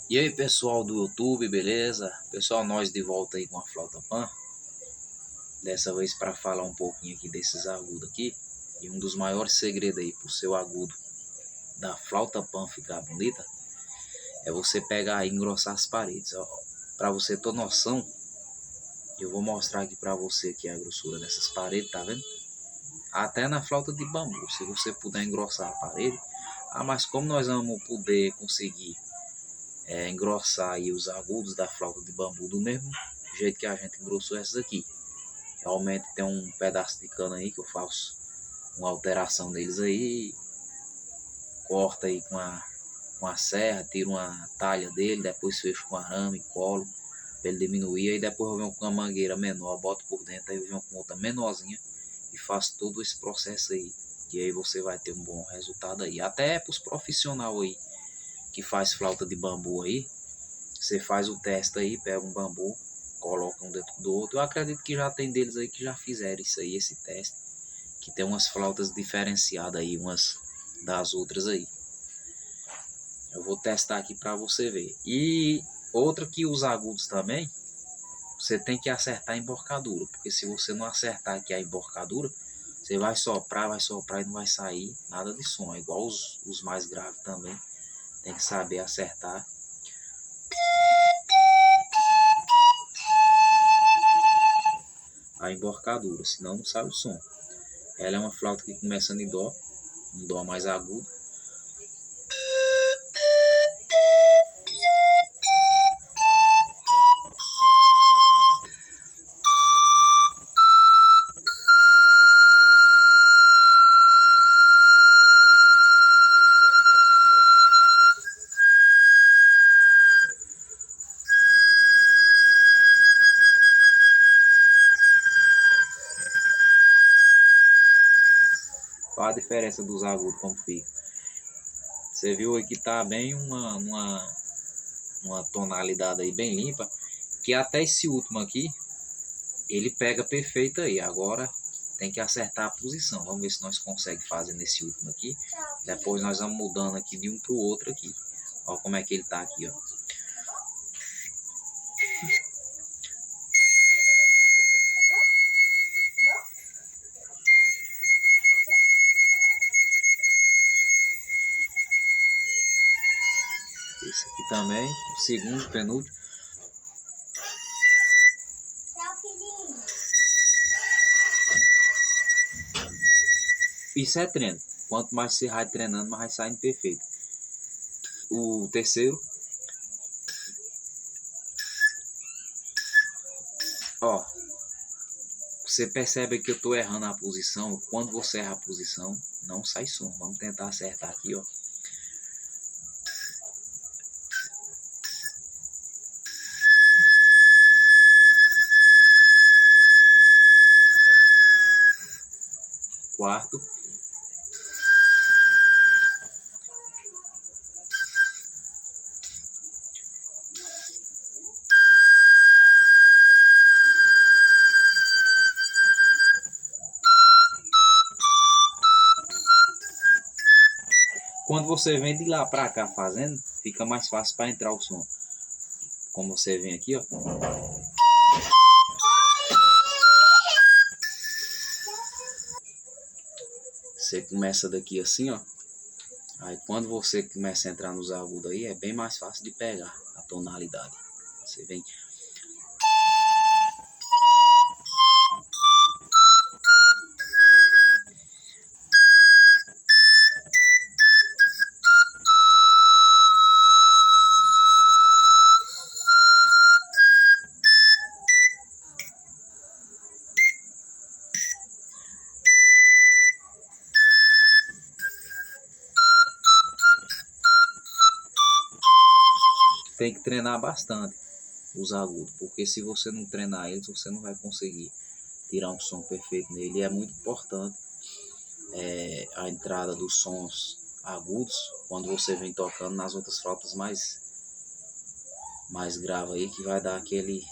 E aí pessoal do YouTube, beleza? Pessoal, nós de volta aí com a flauta Pan. Dessa vez para falar um pouquinho aqui desses agudos aqui. E um dos maiores segredos aí pro seu agudo da flauta Pan ficar bonita é você pegar e engrossar as paredes. Para você ter noção, eu vou mostrar aqui para você aqui a grossura dessas paredes, tá vendo? Até na flauta de bambu, se você puder engrossar a parede. Mas como nós vamos poder conseguir engrossar aí os agudos da flauta de bambu do mesmo jeito que a gente engrossou essas aqui. Realmente tem um pedaço de cana aí que eu faço uma alteração deles aí, corta aí com a serra, tiro uma talha dele, depois fecho com arame, colo para ele diminuir, aí depois eu venho com uma mangueira menor, boto por dentro, aí eu venho com outra menorzinha e faço todo esse processo aí. E aí você vai ter um bom resultado aí. Até para os profissionais aí que faz flauta de bambu aí, você faz o teste aí, pega um bambu, coloca um dentro do outro. Eu acredito que já tem deles aí que já fizeram isso aí, esse teste. Que tem umas flautas diferenciadas aí, umas das outras aí. Eu vou testar aqui para você ver. E outra que os agudos também, você tem que acertar a emborcadura. Porque se você não acertar aqui a emborcadura, você vai soprar e não vai sair nada de som. É igual os mais graves também. Tem que saber acertar a emborcadura, senão não sai o som. Ela é uma flauta que começa em dó, um dó mais agudo. Olha a diferença dos agudos como fica. Você viu aí que tá bem uma tonalidade aí bem limpa, que até esse último aqui, ele pega perfeito aí. Agora tem que acertar a posição. Vamos ver se nós conseguimos fazer nesse último aqui. Depois nós vamos mudando aqui de um para o outro aqui. Olha como é que ele tá aqui, ó. Esse aqui também, o segundo, penúltimo. Isso é treino. Quanto mais você vai treinando, mais vai saindo perfeito. O terceiro. Ó, você percebe que eu tô errando a posição. Quando você erra a posição, não sai som. Vamos tentar acertar aqui, ó. Quarto. Quando você vem de lá pra cá fazendo, fica mais fácil para entrar o som. Como você vem aqui, ó. Você começa daqui assim, ó. Aí quando você começa a entrar nos agudos aí, é bem mais fácil de pegar a tonalidade. Você vem. Tem que treinar bastante os agudos, porque se você não treinar eles, você não vai conseguir tirar um som perfeito nele. E é muito importante a entrada dos sons agudos quando você vem tocando nas outras flautas mais graves aí, que vai dar aquele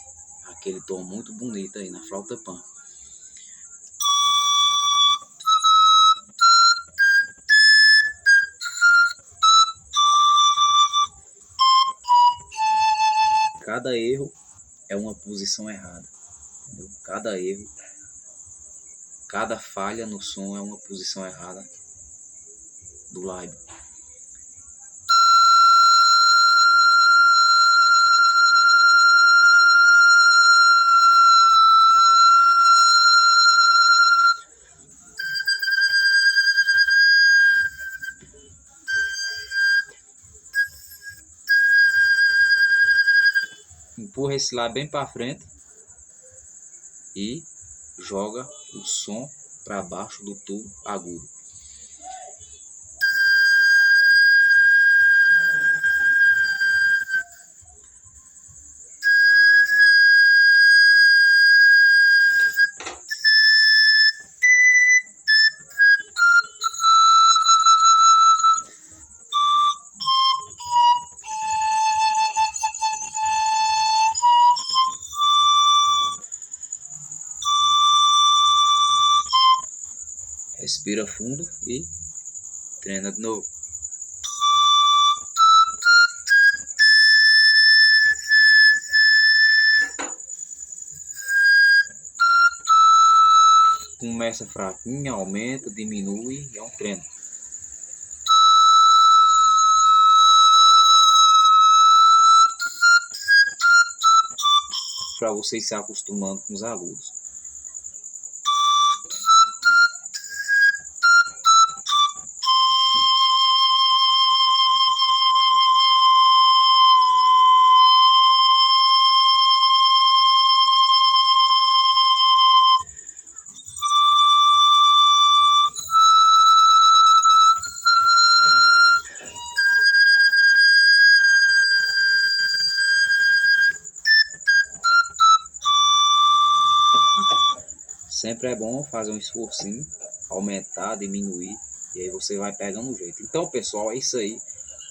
tom muito bonito aí na flauta Pan. cada erro é uma posição errada, entendeu? Cada erro, cada falha no som é uma posição errada do lábio. Empurra esse lábio bem para frente e joga o som para baixo do tubo agudo. Respira fundo e treina de novo. Começa fraquinho, aumenta, diminui, é um treino. Para vocês se acostumando com os agudos. Sempre é bom fazer um esforcinho, aumentar, diminuir, e aí você vai pegando o jeito. Então, pessoal, é isso aí.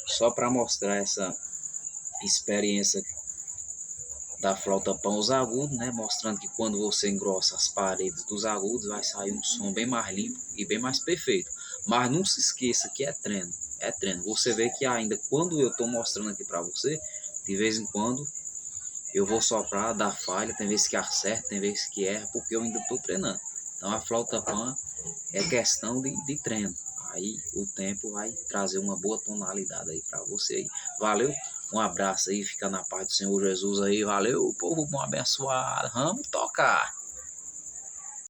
Só para mostrar essa experiência da flauta pan os agudos, né? Mostrando que quando você engrossa as paredes dos agudos, vai sair um som bem mais limpo e bem mais perfeito. Mas não se esqueça que é treino. É treino. Você vê que ainda quando eu estou mostrando aqui para você, de vez em quando eu vou soprar, dar falha, tem vezes que acerta, tem vezes que erra, porque eu ainda estou treinando. Então a flauta pan é questão de treino. Aí o tempo vai trazer uma boa tonalidade aí para você aí. Valeu? Um abraço aí, fica na paz do Senhor Jesus aí. Valeu, povo bom abençoado. Vamos tocar!